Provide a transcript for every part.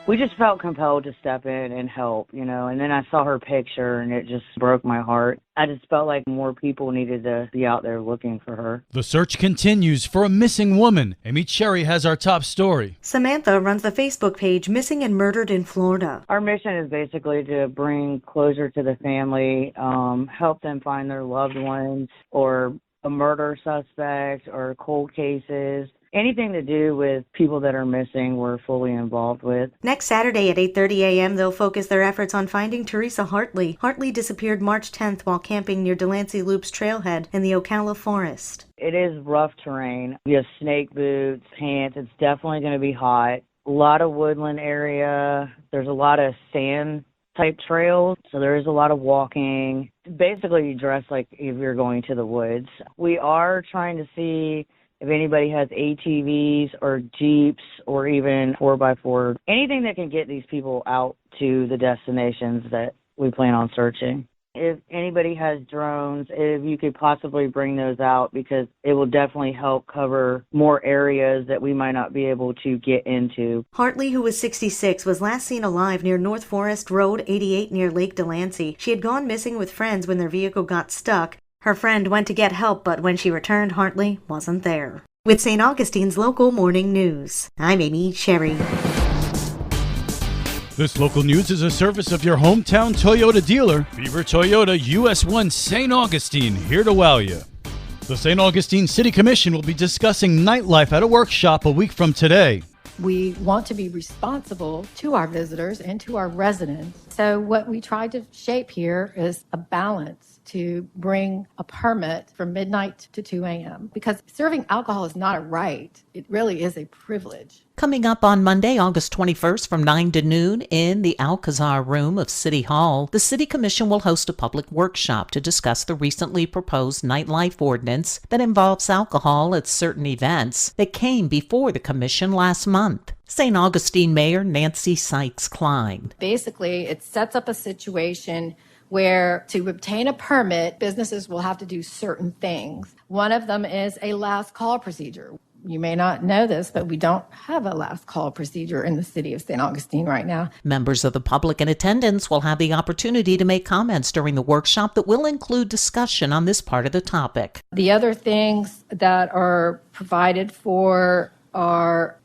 We just felt compelled to step in and help, and then I saw her picture and it just broke my heart. I just felt like more people needed to be out there looking for her. The search continues for a missing woman. Amy Cherry has our top story. Samantha runs the Facebook page Missing and Murdered in Florida. Our mission is basically to bring closure to the family, help them find their loved ones or a murder suspect or cold cases. Anything to do with people that are missing, we're fully involved with. Next Saturday at 8:30 a.m., they'll focus their efforts on finding Teresa Hartley. Hartley disappeared March 10th while camping near Delancey Loop's trailhead in the Ocala Forest. It is rough terrain. We have snake boots, pants. It's definitely going to be hot. A lot of woodland area. There's a lot of sand type trails, so there is a lot of walking. Basically, you dress like if you're going to the woods. We are trying to see if anybody has ATVs or Jeeps or even 4x4, anything that can get these people out to the destinations that we plan on searching. If anybody has drones, if you could possibly bring those out, because it will definitely help cover more areas that we might not be able to get into. Hartley, who was 66, was last seen alive near North Forest Road 88 near Lake Delancey. She had gone missing with friends when their vehicle got stuck. Her friend went to get help, but when she returned, Hartley wasn't there. With St. Augustine's local morning news, I'm Amy Cherry. This local news is a service of your hometown Toyota dealer, Beaver Toyota US 1 St. Augustine, here to wow you. The St. Augustine City Commission will be discussing nightlife at a workshop a week from today. We want to be responsible to our visitors and to our residents. So what we tried to shape here is a balance to bring a permit from midnight to 2 a.m. because serving alcohol is not a right. It really is a privilege. Coming up on Monday, August 21st from 9 to noon in the Alcazar Room of City Hall, the City Commission will host a public workshop to discuss the recently proposed nightlife ordinance that involves alcohol at certain events that came before the Commission last month. St. Augustine Mayor Nancy Sykes-Klein. Basically, it sets up a situation where to obtain a permit, businesses will have to do certain things. One of them is a last call procedure. You may not know this, but we don't have a last call procedure in the city of St. Augustine right now. Members of the public in attendance will have the opportunity to make comments during the workshop that will include discussion on this part of the topic. The other things that are provided for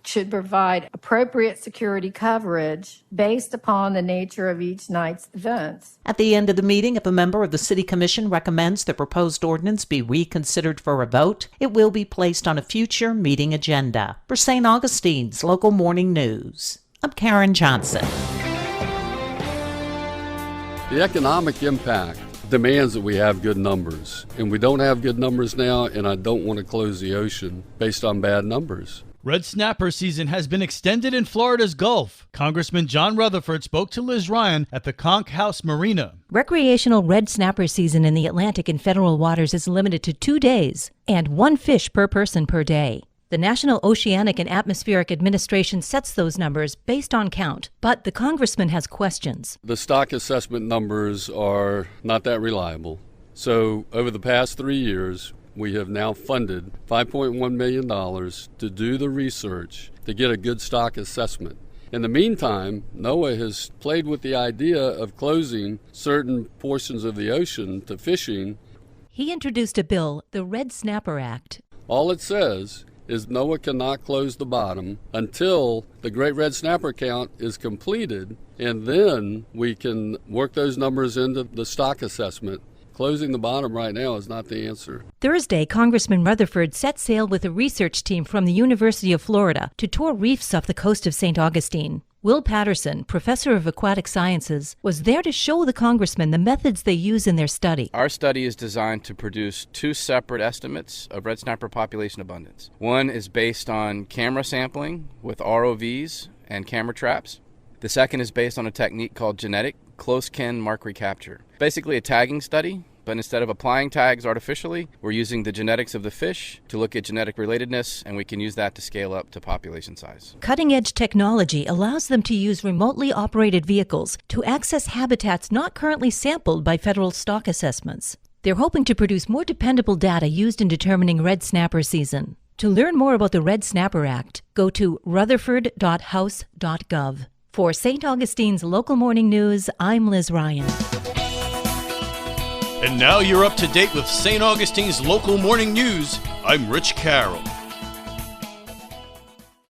should provide appropriate security coverage based upon the nature of each night's events. At the end of the meeting, if a member of the City Commission recommends the proposed ordinance be reconsidered for a vote, it will be placed on a future meeting agenda. For St. Augustine's Local Morning News, I'm Karen Johnson. The economic impact demands that we have good numbers, and we don't have good numbers now, and I don't want to close the ocean based on bad numbers. Red snapper season has been extended in Florida's Gulf. Congressman John Rutherford spoke to Liz Ryan at the Conch House Marina. Recreational red snapper season in the Atlantic and federal waters is limited to 2 days and 1 fish per person per day. The National Oceanic and Atmospheric Administration sets those numbers based on count, but the congressman has questions. The stock assessment numbers are not that reliable. So over the past 3 years, we have now funded $5.1 million to do the research to get a good stock assessment. In the meantime, NOAA has played with the idea of closing certain portions of the ocean to fishing. He introduced a bill, the Red Snapper Act. All it says is NOAA cannot close the bottom until the Great Red Snapper count is completed, and then we can work those numbers into the stock assessment. Closing the bottom right now is not the answer. Thursday, Congressman Rutherford set sail with a research team from the University of Florida to tour reefs off the coast of St. Augustine. Will Patterson, professor of aquatic sciences, was there to show the congressman the methods they use in their study. Our study is designed to produce 2 separate estimates of red snapper population abundance. One is based on camera sampling with ROVs and camera traps. The second is based on a technique called genetic close kin mark recapture. Basically a tagging study, but instead of applying tags artificially, we're using the genetics of the fish to look at genetic relatedness, and we can use that to scale up to population size. Cutting-edge technology allows them to use remotely operated vehicles to access habitats not currently sampled by federal stock assessments. They're hoping to produce more dependable data used in determining red snapper season. To learn more about the Red Snapper Act, go to rutherford.house.gov. For St. Augustine's Local Morning News, I'm Liz Ryan. And now you're up to date with St. Augustine's Local Morning News. I'm Rich Carroll.